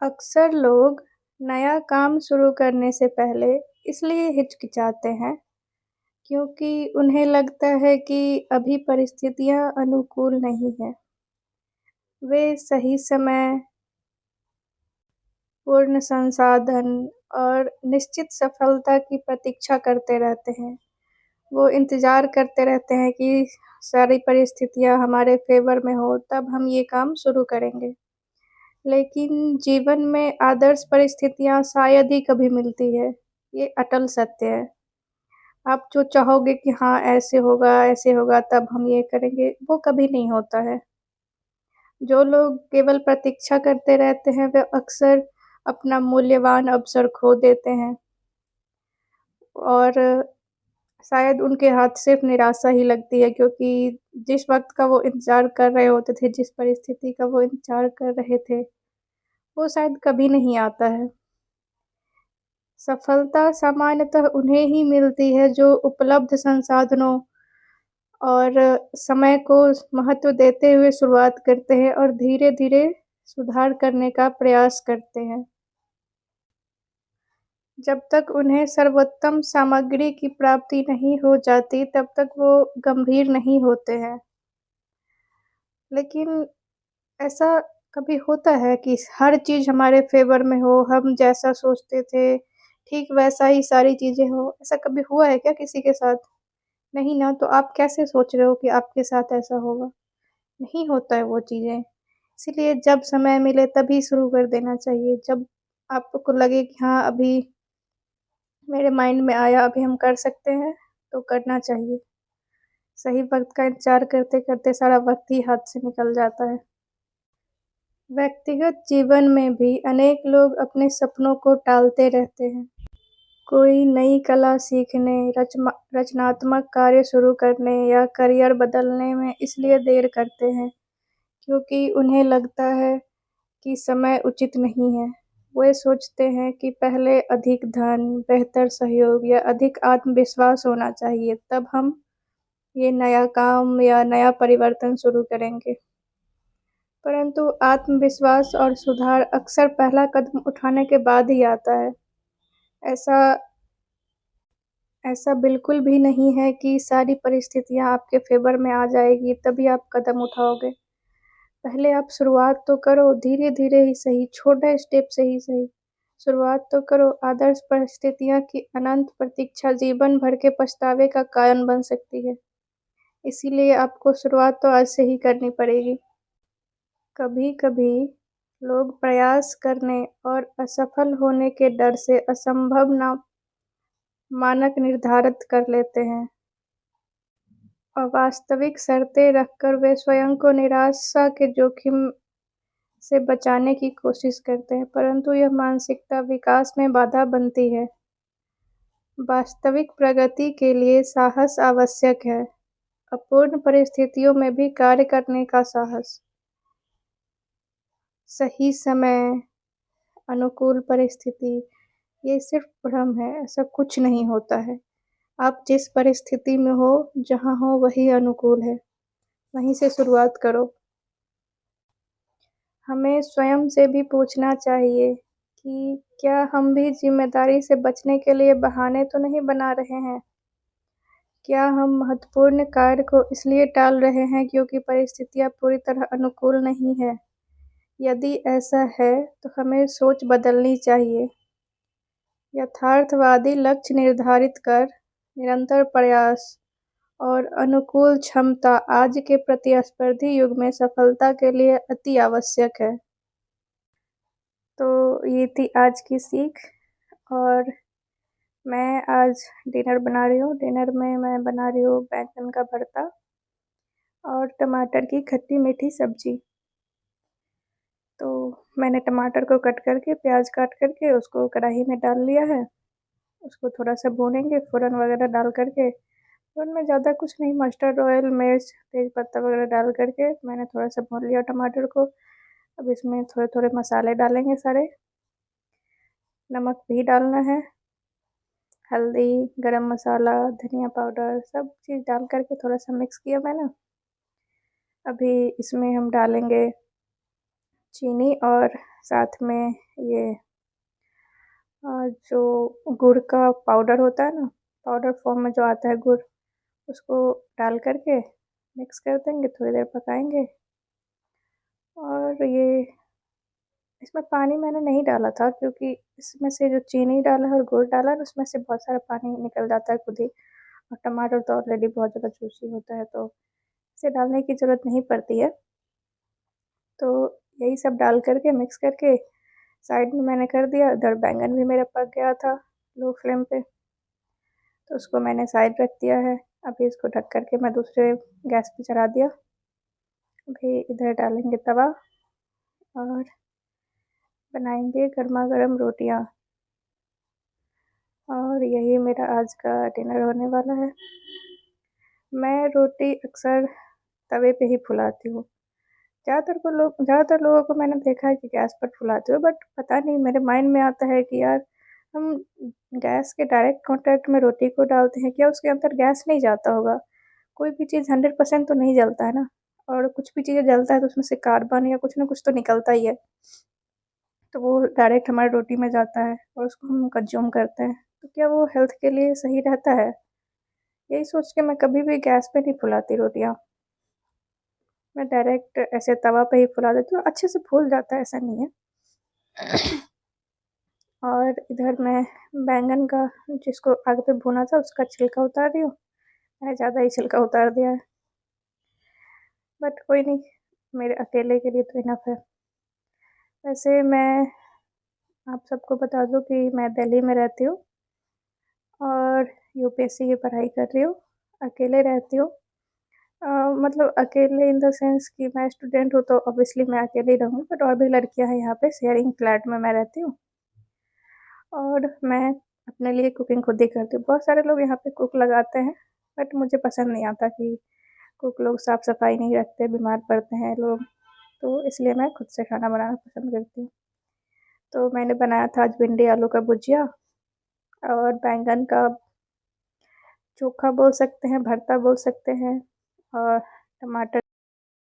अक्सर लोग नया काम शुरू करने से पहले इसलिए हिचकिचाते हैं क्योंकि उन्हें लगता है कि अभी परिस्थितियां अनुकूल नहीं हैं। वे सही समय, पूर्ण संसाधन और निश्चित सफलता की प्रतीक्षा करते रहते हैं। वो इंतज़ार करते रहते हैं कि सारी परिस्थितियां हमारे फ़ेवर में हो तब हम ये काम शुरू करेंगे। लेकिन जीवन में आदर्श परिस्थितियाँ शायद ही कभी मिलती है, ये अटल सत्य है। आप जो चाहोगे कि हाँ ऐसे होगा तब हम ये करेंगे, वो कभी नहीं होता है। जो लोग केवल प्रतीक्षा करते रहते हैं, वे अक्सर अपना मूल्यवान अवसर खो देते हैं और शायद उनके हाथ सिर्फ़ निराशा ही लगती है क्योंकि जिस वक़्त का वो इंतज़ार कर रहे होते थे, जिस परिस्थिति का वो इंतज़ार कर रहे थे, वो शायद कभी नहीं आता है। सफलता सामान्यतः उन्हें ही मिलती है जो उपलब्ध संसाधनों और समय को महत्व देते हुए शुरुआत करते हैं और धीरे-धीरे सुधार करने का प्रयास करते हैं। जब तक उन्हें सर्वोत्तम सामग्री की प्राप्ति नहीं हो जाती, तब तक वो गंभीर नहीं होते हैं। लेकिन ऐसा कभी होता है कि हर चीज़ हमारे फ़ेवर में हो, हम जैसा सोचते थे, ठीक वैसा ही सारी चीज़ें हों, ऐसा कभी हुआ है क्या किसी के साथ? नहीं ना, तो आप कैसे सोच रहे हो कि आपके साथ ऐसा होगा? नहीं होता है वो चीज़ें। इसीलिए जब समय मिले तभी शुरू कर देना चाहिए। जब आपको लगे कि हाँ, अभी मेरे माइंड में आया, अभी हम कर सकते हैं, तो करना चाहिए। सही वक़्त का इंतज़ार करते-करते सारा वक़्त ही हाथ से निकल जाता है। व्यक्तिगत जीवन में भी अनेक लोग अपने सपनों को टालते रहते हैं। कोई नई कला सीखने, रचनात्मक कार्य शुरू करने या करियर बदलने में इसलिए देर करते हैं क्योंकि उन्हें लगता है कि समय उचित नहीं है। वे सोचते हैं कि पहले अधिक धन, बेहतर सहयोग या अधिक आत्मविश्वास होना चाहिए, तब हम ये नया काम या नया परिवर्तन शुरू करेंगे। परंतु आत्मविश्वास और सुधार अक्सर पहला कदम उठाने के बाद ही आता है। ऐसा ऐसा बिल्कुल भी नहीं है कि सारी परिस्थितियाँ आपके फ़ेवर में आ जाएगी तभी आप कदम उठाओगे। पहले आप शुरुआत तो करो, धीरे-धीरे ही सही, छोटे स्टेप से ही सही। शुरुआत तो करो, आदर्श परिस्थितियाँ की अनंत प्रतीक्षा जीवन भर के पछतावे का कारण बन सकती है। इसीलिए आपको शुरुआत तो आज से ही करनी पड़ेगी। कभी-कभी लोग प्रयास करने और असफल होने के डर से असंभव ना मानक निर्धारित कर लेते हैं। अवास्तविक शर्तें रखकर वे स्वयं को निराशा के जोखिम से बचाने की कोशिश करते हैं, परंतु यह मानसिकता विकास में बाधा बनती है। वास्तविक प्रगति के लिए साहस आवश्यक है, अपूर्ण परिस्थितियों में भी कार्य करने का साहस। सही समय, अनुकूल परिस्थिति, ये सिर्फ भ्रम है, ऐसा कुछ नहीं होता है। आप जिस परिस्थिति में हो, जहाँ हो वही अनुकूल है, वहीं से शुरुआत करो। हमें स्वयं से भी पूछना चाहिए कि क्या हम भी ज़िम्मेदारी से बचने के लिए बहाने तो नहीं बना रहे हैं? क्या हम महत्वपूर्ण कार्य को इसलिए टाल रहे हैं क्योंकि परिस्थितियाँ पूरी तरह अनुकूल नहीं हैं? यदि ऐसा है, तो हमें सोच बदलनी चाहिए। यथार्थवादी लक्ष्य निर्धारित कर, निरंतर प्रयास और अनुकूल क्षमता आज के प्रतिस्पर्धी युग में सफलता के लिए अति आवश्यक है। तो ये थी आज की सीख और मैं आज डिनर बना रही हूँ। डिनर में मैं बना रही हूँ बैंगन का भरता और टमाटर की खट्टी-मीठी सब्ज़ी। तो मैंने टमाटर को कट करके, प्याज़ काट करके उसको कढ़ाई में डाल लिया है। उसको थोड़ा-सा भूनेंगे फ़ोरन वगैरह डाल करके। फ़ोरन में ज़्यादा कुछ नहीं, मस्टर्ड ऑयल, मिर्च, तेज़पत्ता वगैरह डाल करके मैंने थोड़ा-सा भून लिया टमाटर को। अब इसमें थोड़े-थोड़े मसाले डालेंगे सारे। नमक भी डालना है, हल्दी, गरम मसाला, धनिया पाउडर सब चीज़ डाल कर के थोड़ा-सा मिक्स किया मैंने। अभी इसमें हम डालेंगे चीनी और साथ में ये जो गुड़ का पाउडर होता है ना, पाउडर फॉर्म में जो आता है गुड़, उसको डाल कर के मिक्स कर देंगे, थोड़ी देर पकाएंगे। और ये इसमें पानी मैंने नहीं डाला था क्योंकि इसमें से जो चीनी डाला है और गुड़ डाला है उसमें से बहुत सारा पानी निकल जाता है खुद ही, और टमाटर तो ऑलरेडी बहुत ज़्यादा जूसी होता है, तो इसे डालने की ज़रूरत नहीं पड़ती है। तो यही सब डाल करके मिक्स करके साइड में मैंने कर दिया। इधर बैंगन भी मेरा पक गया था लो फ्लेम पे, तो उसको मैंने साइड रख दिया है। अभी इसको ढक करके मैं दूसरे गैस पे चढ़ा दिया। अभी इधर डालेंगे तवा और बनाएंगे गर्मा गर्म रोटियाँ, और यही मेरा आज का डिनर होने वाला है। मैं रोटी अक्सर तवे पे ही फुलाती हूँ। ज़्यादातर लोगों को मैंने देखा है कि गैस पर फुलाते हुए, बट पता नहीं मेरे माइंड में आता है कि यार हम गैस के डायरेक्ट कांटेक्ट में रोटी को डालते हैं, क्या उसके अंदर गैस नहीं जाता होगा? कोई भी चीज़ 100% तो नहीं जलता है ना, और कुछ भी चीज़ें जलता है तो उसमें से कार्बन या कुछ ना कुछ तो निकलता ही है, तो वो डायरेक्ट हमारी रोटी में जाता है और उसको हम कंज्यूम करते हैं, तो क्या वो हेल्थ के लिए सही रहता है? यही सोच के मैं कभी भी गैस पे नहीं फुलाती रोटियाँ। मैं डायरेक्ट ऐसे तवा पे ही फुला देती हूँ, अच्छे से फूल जाता है, ऐसा नहीं है। और इधर मैं बैंगन का जिसको आग पे भुना था उसका छिलका उतार रही हूँ। मैंने ज़्यादा ही छिलका उतार दिया है, बट कोई नहीं, मेरे अकेले के लिए तो इनफ है। वैसे मैं आप सबको बता दूँ कि मैं दिल्ली में रहती हूँ और यूपीएससी की पढ़ाई कर रही हूँ। अकेले रहती हूँ, मतलब अकेले इन द सेंस कि मैं स्टूडेंट हूँ तो ऑब्वियसली मैं अकेले ही रहूँगी, बट और भी लड़कियाँ हैं यहाँ पे, शेयरिंग फ्लैट में मैं रहती हूँ। और मैं अपने लिए कुकिंग खुद ही करती हूँ। बहुत सारे लोग यहाँ पे कुक लगाते हैं, बट मुझे पसंद नहीं आता कि कुक लोग साफ़ सफाई नहीं रखते, बीमार पड़ते हैं लोग, तो इसलिए मैं खुद से खाना बनाना पसंद करती हूँ। तो मैंने बनाया था आज भिंडी आलू का भुजिया और बैंगन का चोखा बोल सकते हैं, भरता बोल सकते हैं, और टमाटर